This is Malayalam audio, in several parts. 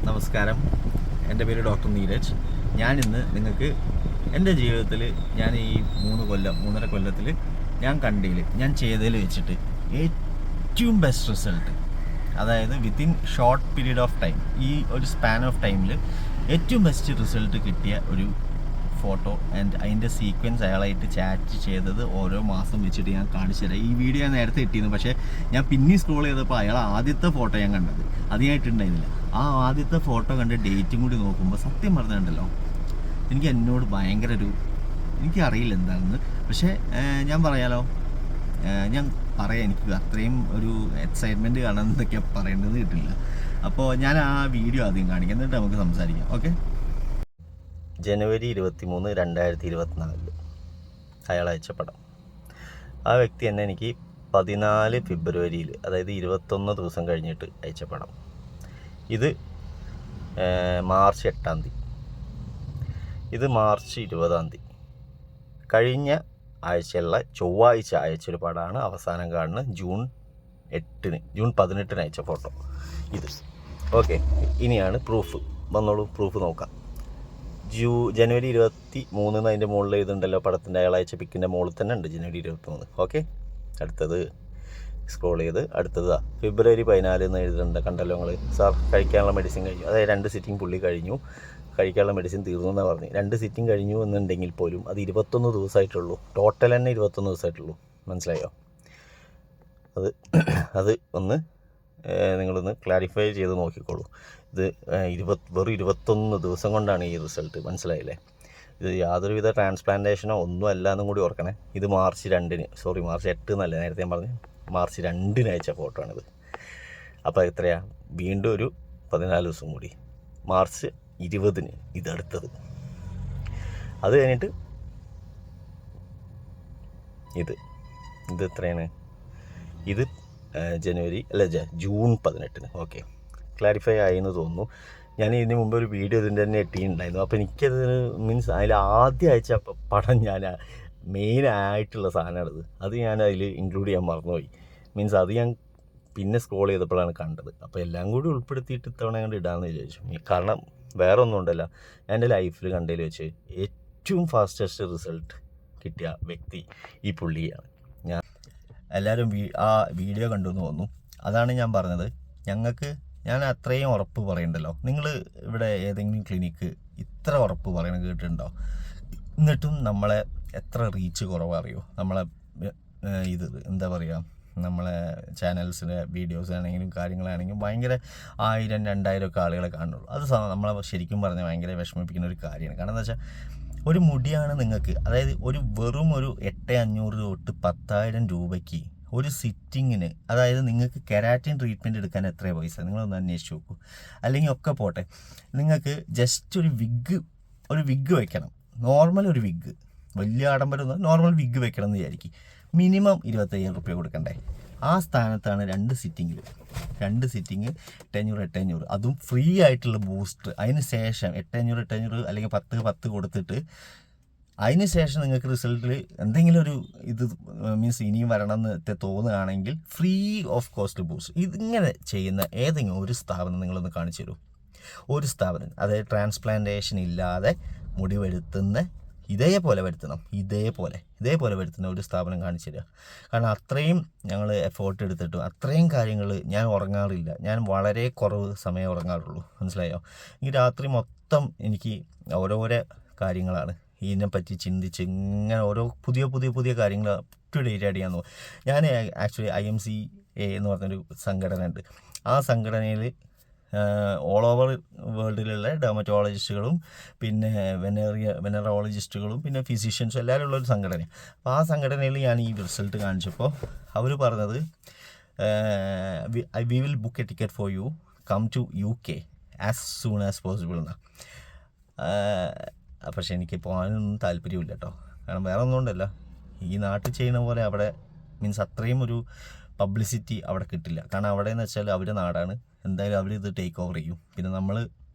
നമസ്കാരം, എൻ്റെ പേര് ഡോക്ടർ നീരജ്. ഞാനിന്ന് നിങ്ങൾക്ക് എൻ്റെ ജീവിതത്തിൽ ഞാൻ ഈ 3.5 കൊല്ലത്തിൽ ഞാൻ കണ്ടതിൽ ഞാൻ ചെയ്തതിൽ വെച്ചിട്ട് ഏറ്റവും ബെസ്റ്റ് റിസൾട്ട്, അതായത് within short period of time, ഈ ഒരു സ്പാൻ ഓഫ് ടൈമിൽ ഏറ്റവും ബെസ്റ്റ് റിസൾട്ട് കിട്ടിയ ഒരു ഫോട്ടോ ആൻഡ് അതിൻ്റെ സീക്വൻസ് അയാളായിട്ട് ചാറ്റ് ചെയ്തത് ഓരോ മാസം വെച്ചിട്ട് ഞാൻ കാണിച്ചു തരാം. ഈ വീഡിയോ ഞാൻ നേരത്തെ ഇട്ടിരുന്നു, പക്ഷേ ഞാൻ പിന്നെ സ്ക്രോൾ ചെയ്തപ്പോൾ അയാൾ ആദ്യത്തെ ഫോട്ടോ ഞാൻ കണ്ടത് അതിനായിട്ടുണ്ടായിരുന്നില്ല. ആ ആദ്യത്തെ ഫോട്ടോ കണ്ട് ഡേറ്റും കൂടി നോക്കുമ്പോൾ സത്യം പറഞ്ഞിട്ടുണ്ടല്ലോ, എനിക്ക് എന്നോട് ഭയങ്കര എനിക്കറിയില്ല എന്താണെന്ന്, പക്ഷേ ഞാൻ പറയാലോ, ഞാൻ പറയാം, എനിക്ക് അത്രയും ഒരു എക്സൈറ്റ്മെൻറ്റ് കാണാമെന്നൊക്കെ പറയേണ്ടത് കിട്ടില്ല. അപ്പോൾ ഞാൻ ആ വീഡിയോ ആദ്യം കാണിക്കാം, എന്നിട്ട് നമുക്ക് സംസാരിക്കാം. ഓക്കെ. ജനുവരി 23, 2024 അയാൾ അയച്ച പടം. ആ വ്യക്തി എന്നെ എനിക്ക് 14 ഫെബ്രുവരിയിൽ, അതായത് 21 ദിവസം കഴിഞ്ഞിട്ട് അയച്ച പടം. ഇത് മാർച്ച് 8 ഇത് മാർച്ച് 20 കഴിഞ്ഞ ആഴ്ചയുള്ള ചൊവ്വാഴ്ച അയച്ചൊരു പടമാണ്. അവസാനം കാണുന്ന ജൂൺ 18 അയച്ച ഫോട്ടോ ഇത്. ഓക്കെ, ഇനിയാണ് പ്രൂഫ്. വന്നോളൂ, പ്രൂഫ് നോക്കാം. ജനുവരി 23 അതിൻ്റെ മുകളിൽ ഇതുണ്ടല്ലോ, പടത്തിൻ്റെ അയാൾ അയച്ച പിക്കിൻ്റെ മുകളിൽ തന്നെ ഉണ്ട് ജനുവരി 23. ഓക്കെ, അടുത്തത് സ്ക്രോൾ ചെയ്ത് അടുത്തത് ഫെബ്രുവരി 14 എന്ന് എഴുതുന്നുണ്ട്, കണ്ടല്ലോ നിങ്ങൾ. സാർ, കഴിക്കാനുള്ള മെഡിസിൻ കഴിഞ്ഞു, അതായത് 2 സിറ്റിംഗ് പുള്ളി കഴിഞ്ഞു, കഴിക്കാനുള്ള മെഡിസിൻ തീർന്നു എന്നാണ് പറഞ്ഞു. 2 സിറ്റിംഗ് കഴിഞ്ഞു എന്നുണ്ടെങ്കിൽ പോലും അത് 21 ദിവസമായിട്ടുള്ളൂ. ടോട്ടൽ തന്നെ 21 ദിവസമായിട്ടുള്ളൂ. മനസ്സിലായോ? അത് ഒന്ന് നിങ്ങളൊന്ന് ക്ലാരിഫൈ ചെയ്ത് നോക്കിക്കോളൂ. ഇത് വെറും 21 ദിവസം കൊണ്ടാണ് ഈ റിസൾട്ട്. മനസ്സിലായില്ലേ? ഇത് യാതൊരുവിധ ട്രാൻസ്പ്ലാന്റേഷനോ ഒന്നും അല്ല എന്നും കൂടി ഓർക്കണേ. ഇത് മാർച്ച് 2 മാർച്ച് 8 എന്നല്ല നേരത്തെ ഞാൻ പറഞ്ഞു, മാർച്ച് 2 അയച്ച ഫോട്ടോ ആണിത്. അപ്പോൾ എത്രയാണ്? വീണ്ടും ഒരു 14 ദിവസം കൂടി, മാർച്ച് 20 ഇതടുത്തത്. അത് കഴിഞ്ഞിട്ട് ഇത് എത്രയാണ്? ഇത് ജൂൺ 18. ഓക്കെ, ക്ലാരിഫൈ ആയി എന്ന് തോന്നുന്നു. ഞാൻ ഇതിന് മുമ്പ് ഒരു വീഡിയോ ഇതിൻ്റെ തന്നെ ഇട്ടിട്ടുണ്ടായിരുന്നു. അപ്പോൾ എനിക്കത് മീൻസ് അതിൽ ആദ്യം അയച്ച പടം ഞാൻ മെയിനായിട്ടുള്ള സാധനമാണത്. അത് ഞാൻ അതിൽ ഇൻക്ലൂഡ് ചെയ്യാൻ മറന്നുപോയി. മീൻസ് അത് ഞാൻ പിന്നെ സ്ക്രോൾ ചെയ്തപ്പോഴാണ് കണ്ടത്. അപ്പോൾ എല്ലാം കൂടി ഉൾപ്പെടുത്തിയിട്ട് ഇത്തവണ കണ്ട് ഇടാമെന്ന് വിചാരിച്ചു. കാരണം വേറെ ഒന്നും ഉണ്ടല്ല, എൻ്റെ ലൈഫിൽ കണ്ടതിൽ വെച്ച് ഏറ്റവും ഫാസ്റ്റസ്റ്റ് റിസൾട്ട് കിട്ടിയ വ്യക്തി ഈ പുള്ളിയാണ്. എല്ലാവരും ആ വീഡിയോ കണ്ടു എന്ന് തോന്നുന്നു. അതാണ് ഞാൻ പറഞ്ഞത്. ഞാൻ അത്രയും ഉറപ്പ് പറയണ്ടല്ലോ. നിങ്ങൾ ഇവിടെ ഏതെങ്കിലും ക്ലിനിക്ക് ഇത്ര ഉറപ്പ് പറയണത് കേട്ടിട്ടുണ്ടോ? എന്നിട്ടും നമ്മളെ എത്ര റീച്ച് കുറവറിയോ? നമ്മളെ എന്താ പറയുക, നമ്മളെ ചാനൽസിലെ വീഡിയോസ് ആണെങ്കിലും കാര്യങ്ങളാണെങ്കിലും ഭയങ്കര 1000, 2000 ഒക്കെ ആളുകളെ കാണുള്ളൂ. അത് നമ്മളെ ശരിക്കും പറഞ്ഞാൽ ഭയങ്കര വിഷമിപ്പിക്കുന്ന ഒരു കാര്യമാണ്. കാരണം എന്താ വെച്ചാൽ, ഒരു മുടിയാണ് നിങ്ങൾക്ക്, അതായത് വെറും ഒരു 8500 തൊട്ട് 10,000 രൂപയ്ക്ക് ഒരു സിറ്റിങ്ങിന്, അതായത് നിങ്ങൾക്ക് കെരാറ്റിൻ ട്രീറ്റ്മെൻറ്റ് എടുക്കാൻ എത്ര പൈസ നിങ്ങളൊന്ന് അന്വേഷിച്ച് നോക്കൂ. അല്ലെങ്കിൽ ഒക്കെ പോട്ടെ, നിങ്ങൾക്ക് ജസ്റ്റ് ഒരു വിഗ് വെക്കണം. നോർമൽ ഒരു വിഗ്, വലിയ ആഡംബരം, നോർമൽ വിഗ് വെക്കണം എന്ന് വിചാരിക്കും. മിനിമം 25,000 റുപ്യ കൊടുക്കണ്ടേ? ആ സ്ഥാനത്താണ് 2 സിറ്റിങ് 800 അതും ഫ്രീ ആയിട്ടുള്ള ബൂസ്റ്റർ. അതിന് ശേഷം 800 അല്ലെങ്കിൽ 10 കൊടുത്തിട്ട് അതിന് ശേഷം നിങ്ങൾക്ക് റിസൾട്ടിൽ എന്തെങ്കിലും ഒരു മീൻസ് ഇനിയും വരണം എന്ന് തോന്നുകയാണെങ്കിൽ ഫ്രീ ഓഫ് കോസ്റ്റ് ബൂസ്റ്റ്. ഇതിങ്ങനെ ചെയ്യുന്ന ഏതെങ്കിലും ഒരു സ്ഥാപനം നിങ്ങളൊന്ന് കാണിച്ചു തരൂ. ഒരു സ്ഥാപനം, അതായത് ട്രാൻസ്പ്ലാന്റേഷൻ ഇല്ലാതെ മുടി വരുത്തുന്ന, ഇതേപോലെ വരുത്തുന്ന ഒരു സ്ഥാപനം കാണിച്ചു തരിക. കാരണം അത്രയും ഞങ്ങൾ എഫേർട്ട് എടുത്തിട്ടും അത്രയും കാര്യങ്ങൾ, ഞാൻ ഉറങ്ങാറില്ല. ഞാൻ വളരെ കുറവ് സമയം ഉറങ്ങാറുള്ളൂ. മനസ്സിലായോ? ഈ രാത്രി മൊത്തം എനിക്ക് ഓരോരോ കാര്യങ്ങളാണ് ഇതിനെപ്പറ്റി ചിന്തിച്ച് ഇങ്ങനെ ഓരോ പുതിയ കാര്യങ്ങൾ അപ് ടു ഡേറ്റ് ചെയ്യാൻ നോക്കും. ഞാൻ ആക്ച്വലി IMCA എന്ന് പറഞ്ഞൊരു സംഘടന ഉണ്ട്. ആ സംഘടനയിൽ ഓൾ ഓവർ വേൾഡിലുള്ള ഡെർമറ്റോളജിസ്റ്റുകളും പിന്നെ വെനറോളജിസ്റ്റുകളും പിന്നെ ഫിസിഷ്യൻസും എല്ലാവരും ഉള്ളൊരു സംഘടനയാണ്. അപ്പോൾ ആ സംഘടനയിൽ ഞാൻ ഈ റിസൾട്ട് കാണിച്ചപ്പോൾ അവർ പറഞ്ഞത്, we will book a ticket for you, come to UK as soon as possible എന്നാണ്. പക്ഷെ എനിക്ക് പോകാനൊന്നും താല്പര്യമില്ല കേട്ടോ. കാരണം വേറെ ഒന്നും കൊണ്ടല്ല, ഈ നാട്ടിൽ ചെയ്യുന്ന പോലെ അവിടെ മീൻസ് അത്രയും ഒരു പബ്ലിസിറ്റി അവിടെ കിട്ടില്ല. കാരണം അവിടെ എന്ന് വെച്ചാൽ അവരുടെ നാടാണ്, എന്തായാലും അവരിത് ടേക്ക് ഓവർ ചെയ്യും. പിന്നെ നമ്മൾ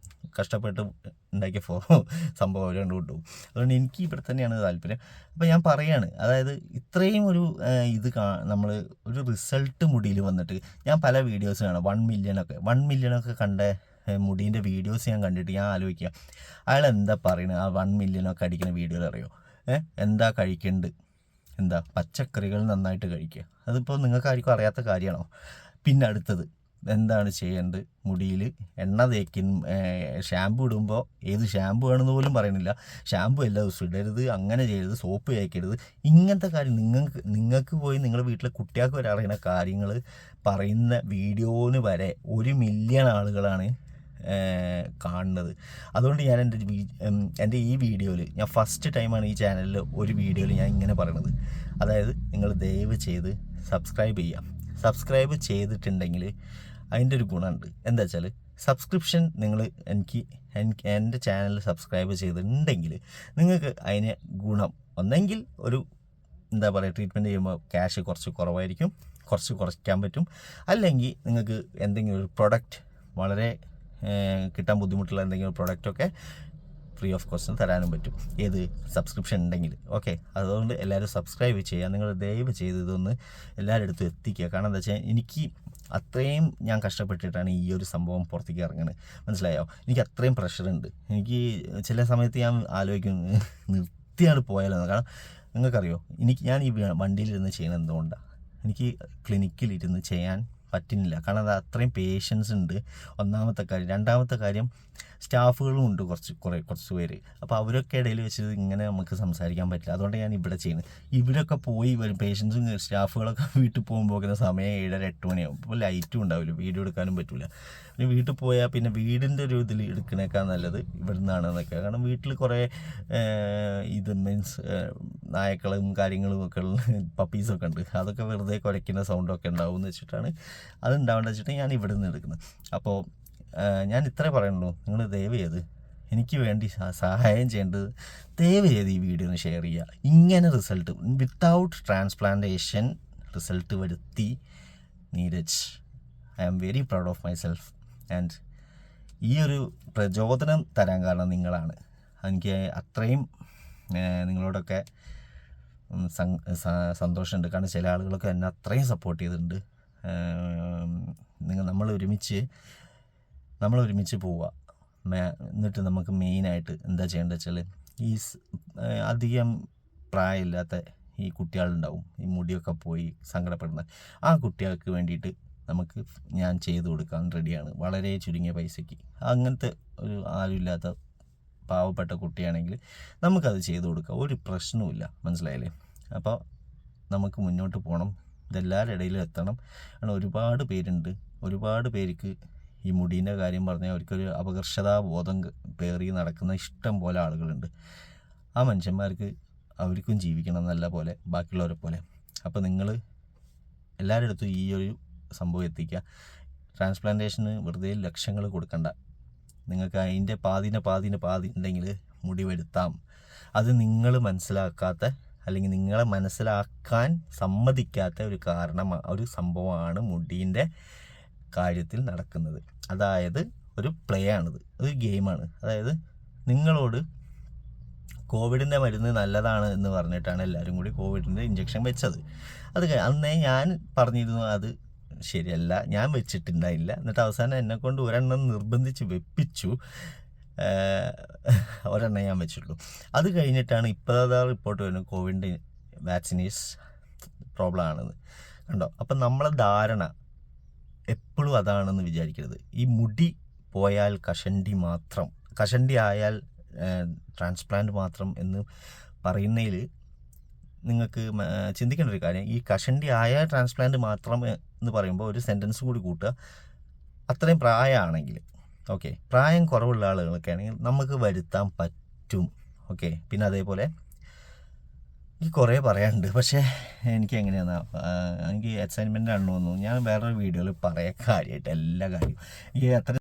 കഷ്ടപ്പെട്ട് ഉണ്ടാക്കിയ സംഭവം അവർ കണ്ടുകൊണ്ടുപോകും. അതുകൊണ്ട് എനിക്ക് ഇവിടെ തന്നെയാണ് താല്പര്യം. അപ്പോൾ ഞാൻ പറയാണ്, അതായത് ഇത്രയും ഒരു നമ്മൾ ഒരു റിസൾട്ട് മുടിയിൽ വന്നിട്ട്, ഞാൻ പല വീഡിയോസ് കാണാം 1 മില്യണൊക്കെ കണ്ട മുടീൻ്റെ വീഡിയോസ് ഞാൻ കണ്ടിട്ട് ഞാൻ ആലോചിക്കുക അയാൾ എന്താ പറയുന്നത്. ആ 1 മില്യണൊക്കെ അടിക്കുന്ന വീഡിയോയിൽ അറിയോ എന്താ കഴിക്കേണ്ടത്, എന്താ പച്ചക്കറികൾ നന്നായിട്ട് കഴിക്കുക. അതിപ്പോൾ നിങ്ങൾക്കാർക്കും അറിയാത്ത കാര്യമാണോ? പിന്നെ അടുത്തത് എന്താണ് ചെയ്യേണ്ടത്, മുടിയിൽ എണ്ണ ഷാമ്പു ഇടുമ്പോൾ ഏത് ഷാമ്പു വേണമെന്ന് പോലും പറയുന്നില്ല. ഷാമ്പു എല്ലാ ദിവസവും ഇടരുത്, അങ്ങനെ ചെയ്യരുത്, സോപ്പ് തേക്കരുത്, ഇങ്ങനത്തെ കാര്യം നിങ്ങൾക്ക് പോയി നിങ്ങളുടെ വീട്ടിലെ കുട്ടികൾക്ക് വരെ അറിയുന്ന കാര്യങ്ങൾ പറയുന്ന വീഡിയോന് വരെ 1 മില്യൺ ആളുകളാണ് കാണുന്നത്. അതുകൊണ്ട് ഞാൻ എൻ്റെ ഈ വീഡിയോയിൽ ഞാൻ ഫസ്റ്റ് ടൈമാണ് ഈ ചാനലിൽ ഒരു വീഡിയോയിൽ ഞാൻ ഇങ്ങനെ പറയണത്. അതായത് നിങ്ങൾ ദയവ് ചെയ്ത് സബ്സ്ക്രൈബ് ചെയ്യാം. സബ്സ്ക്രൈബ് ചെയ്തിട്ടുണ്ടെങ്കിൽ അതിൻ്റെ ഒരു ഗുണമുണ്ട്. എന്താ വെച്ചാൽ സബ്സ്ക്രിപ്ഷൻ നിങ്ങൾ എൻ്റെ ചാനൽ സബ്സ്ക്രൈബ് ചെയ്തിട്ടുണ്ടെങ്കിൽ നിങ്ങൾക്ക് അതിന് ഗുണം ഒന്നെങ്കിൽ ഒരു എന്താ പറയുക ട്രീറ്റ്മെൻറ്റ് ചെയ്യുമ്പോൾ ക്യാഷ് കുറച്ച് കുറവായിരിക്കും, കുറച്ച് കുറയ്ക്കാൻ പറ്റും. അല്ലെങ്കിൽ നിങ്ങൾക്ക് എന്തെങ്കിലും ഒരു പ്രൊഡക്റ്റ് വളരെ കിട്ടാൻ ബുദ്ധിമുട്ടുള്ള എന്തെങ്കിലും പ്രൊഡക്റ്റൊക്കെ ഫ്രീ ഓഫ് കോസ്റ്റ് തരാനും പറ്റും. ഏത് സബ്സ്ക്രിപ്ഷൻ ഉണ്ടെങ്കിൽ. ഓക്കെ, അതുകൊണ്ട് എല്ലാവരും സബ്സ്ക്രൈബ് ചെയ്യുക. നിങ്ങൾ ദയവ് ചെയ്ത് ഇതൊന്ന് എല്ലാവരുടെ അടുത്തും എത്തിക്കുക. കാരണം എന്താ വെച്ചാൽ എനിക്ക് അത്രയും ഞാൻ കഷ്ടപ്പെട്ടിട്ടാണ് ഈ ഒരു സംഭവം പുറത്തേക്ക് ഇറങ്ങുന്നത്. മനസ്സിലായോ? എനിക്ക് അത്രയും പ്രഷറുണ്ട്. എനിക്ക് ചില സമയത്ത് ഞാൻ ആലോചിക്കും നിർത്തിയാണ് പോയാലോ. കാരണം നിങ്ങൾക്കറിയോ ഞാൻ ഈ വണ്ടിയിലിരുന്ന് ചെയ്യുന്നത് എന്തുകൊണ്ടാണ്? എനിക്ക് ക്ലിനിക്കിലിരുന്ന് ചെയ്യാൻ പറ്റുന്നില്ല. കാരണം അത് അത്രയും പേഷ്യൻസ് ഉണ്ട്, ഒന്നാമത്തെ കാര്യം. രണ്ടാമത്തെ കാര്യം സ്റ്റാഫുകളും ഉണ്ട് കുറച്ച് പേര്. അപ്പോൾ അവരൊക്കെ ഇടയിൽ വെച്ച് ഇങ്ങനെ നമുക്ക് സംസാരിക്കാൻ പറ്റില്ല. അതുകൊണ്ട് ഞാൻ ഇവിടെ ചെയ്യുന്നത്. ഇവരൊക്കെ പോയി വരും, പേഷ്യൻസും സ്റ്റാഫുകളൊക്കെ വീട്ടിൽ പോകുമ്പോൾ സമയം 7:30-8 മണിയാവും. ഇപ്പോൾ ലൈറ്റും ഉണ്ടാവില്ല, വീഡിയോ എടുക്കാനും പറ്റില്ല. പിന്നെ വീട്ടിൽ പോയാൽ പിന്നെ വീടിൻ്റെ ഒരു ഇതിൽ എടുക്കണേക്കാൾ നല്ലത് ഇവിടെ നിന്നാണെന്നൊക്കെ. കാരണം വീട്ടിൽ കുറേ ഇത് മീൻസ് നായക്കളും കാര്യങ്ങളും ഒക്കെ പപ്പീസൊക്കെ ഉണ്ട്. അതൊക്കെ വെറുതെ കുരയ്ക്കുന്ന സൗണ്ടൊക്കെ ഉണ്ടാവും എന്ന് വെച്ചിട്ടാണ് അത് ഉണ്ടാവേണ്ട വെച്ചിട്ട് ഞാൻ ഇവിടെ നിന്ന് എടുക്കുന്നത്. അപ്പോൾ ഞാൻ ഇത്രേ പറയുള്ളൂ. നിങ്ങൾ ദയവ് ചെയ്ത് എനിക്ക് വേണ്ടി സഹായം ചെയ്യേണ്ടത് ദയവ് ചെയ്ത് ഈ വീഡിയോ ഒന്ന് ഷെയർ ചെയ്യുക. ഇങ്ങനെ റിസൾട്ട് വിത്തൗട്ട് ട്രാൻസ്പ്ലാന്റേഷൻ റിസൾട്ട് വരുത്തി Neeraj. I am very proud of myself. And ഈ ഒരു പ്രചോദനം തരാൻ കാരണം നിങ്ങളാണ്. എനിക്ക് അത്രയും നിങ്ങളോടൊക്കെ സന്തോഷമുണ്ട്. കാരണം ചില ആളുകളൊക്കെ എന്നെ അത്രയും സപ്പോർട്ട് ചെയ്തിട്ടുണ്ട്. നമ്മൾ ഒരുമിച്ച് പോവുക. എന്നിട്ട് നമുക്ക് മെയിനായിട്ട് എന്താ ചെയ്യേണ്ടത് വെച്ചാൽ ഈ അധികം പ്രായമില്ലാത്ത ഈ കുട്ടികളുണ്ടാവും, ഈ മുടിയൊക്കെ പോയി സങ്കടപ്പെടുന്ന ആ കുട്ടികൾക്ക് വേണ്ടിയിട്ട് നമുക്ക് ഞാൻ ചെയ്തു കൊടുക്കാൻ റെഡിയാണ്, വളരെ ചുരുങ്ങിയ പൈസയ്ക്ക്. അങ്ങനത്തെ ഒരു ആരുമില്ലാത്ത പാവപ്പെട്ട കുട്ടിയാണെങ്കിൽ നമുക്കത് ചെയ്തു കൊടുക്കാം, ഒരു പ്രശ്നവുമില്ല. മനസ്സിലായില്ലേ? അപ്പോൾ നമുക്ക് മുന്നോട്ട് പോകണം, ഇതെല്ലാവരുടെ ഇടയിലും എത്തണം. കാരണം ഒരുപാട് പേരുണ്ട്, ഒരുപാട് പേർക്ക് ഈ മുടീൻ്റെ കാര്യം പറഞ്ഞാൽ അവർക്കൊരു അപകർഷതാബോധം പേറി നടക്കുന്ന ഇഷ്ടം പോലെ ആളുകളുണ്ട്. ആ മനുഷ്യന്മാർക്ക് അവർക്കും ജീവിക്കണം നല്ല പോലെ, ബാക്കിയുള്ളവരെ പോലെ. അപ്പോൾ നിങ്ങൾ എല്ലാവരുടെ അടുത്തും ഈ ഒരു സംഭവം എത്തിക്കുക. ട്രാൻസ്പ്ലാന്റേഷന് വെറുതെ ലക്ഷങ്ങൾ കൊടുക്കണ്ട. നിങ്ങൾക്ക് അതിൻ്റെ പാതി ഉണ്ടെങ്കിൽ മുടി വരുത്താം. അത് നിങ്ങൾ മനസ്സിലാക്കാത്ത അല്ലെങ്കിൽ നിങ്ങളെ മനസ്സിലാക്കാൻ സമ്മതിക്കാത്ത ഒരു സംഭവമാണ് മുടീൻ്റെ കാര്യത്തിൽ നടക്കുന്നത്. അതായത് ഒരു പ്ലേ ആണിത്, ഒരു ഗെയിമാണ്. അതായത് നിങ്ങളോട് കോവിഡിൻ്റെ മരുന്ന് നല്ലതാണ് എന്ന് പറഞ്ഞിട്ടാണ് എല്ലാവരും കൂടി കോവിഡിൻ്റെ ഇഞ്ചക്ഷൻ വെച്ചത്. അത് അന്നേ ഞാൻ പറഞ്ഞിരുന്നു അത് ശരിയല്ല, ഞാൻ വെച്ചിട്ടുണ്ടായില്ല. എന്നിട്ട് അവസാനം എന്നെക്കൊണ്ട് ഒരെണ്ണം നിർബന്ധിച്ച് വെപ്പിച്ചു. ഒരെണ്ണം ഞാൻ വെച്ചിട്ടുള്ളൂ. അത് കഴിഞ്ഞിട്ടാണ് ഇപ്പോഴത്തെ റിപ്പോർട്ട് വരുന്നത് കോവിഡിൻ്റെ വാക്സിൻ ഈസ് പ്രോബ്ലം ആണെന്ന്. കണ്ടോ? അപ്പം നമ്മളെ ധാരണ എപ്പോഴും അതാണെന്ന് വിചാരിക്കരുത്. ഈ മുടി പോയാൽ കഷണ്ടി ആയാൽ ട്രാൻസ്പ്ലാന്റ് മാത്രം എന്ന് പറയുന്നതിൽ നിങ്ങൾക്ക് ചിന്തിക്കേണ്ട ഒരു കാര്യം, ഈ കഷണ്ടി ആയാൽ ട്രാൻസ്പ്ലാന്റ് മാത്രം എന്ന് പറയുമ്പോൾ ഒരു സെൻറ്റൻസ് കൂടി കൂട്ടുക. അത്രയും പ്രായമാണെങ്കിൽ, ഓക്കെ, പ്രായം കുറവുള്ള ആളുകളൊക്കെ ആണെങ്കിൽ നമുക്ക് വരുത്താൻ പറ്റും. ഓക്കെ, പിന്നെ അതേപോലെ എനിക്ക് കുറേ പറയാനുണ്ട്. പക്ഷേ എനിക്ക് എങ്ങനെയാണ് എനിക്ക് അസൈൻമെൻ്റ് ആണെന്ന് തോന്നുന്നു. ഞാൻ വേറൊരു വീഡിയോയിൽ പറയാം കാര്യമായിട്ട് എല്ലാ കാര്യവും. എനിക്ക് അത്ര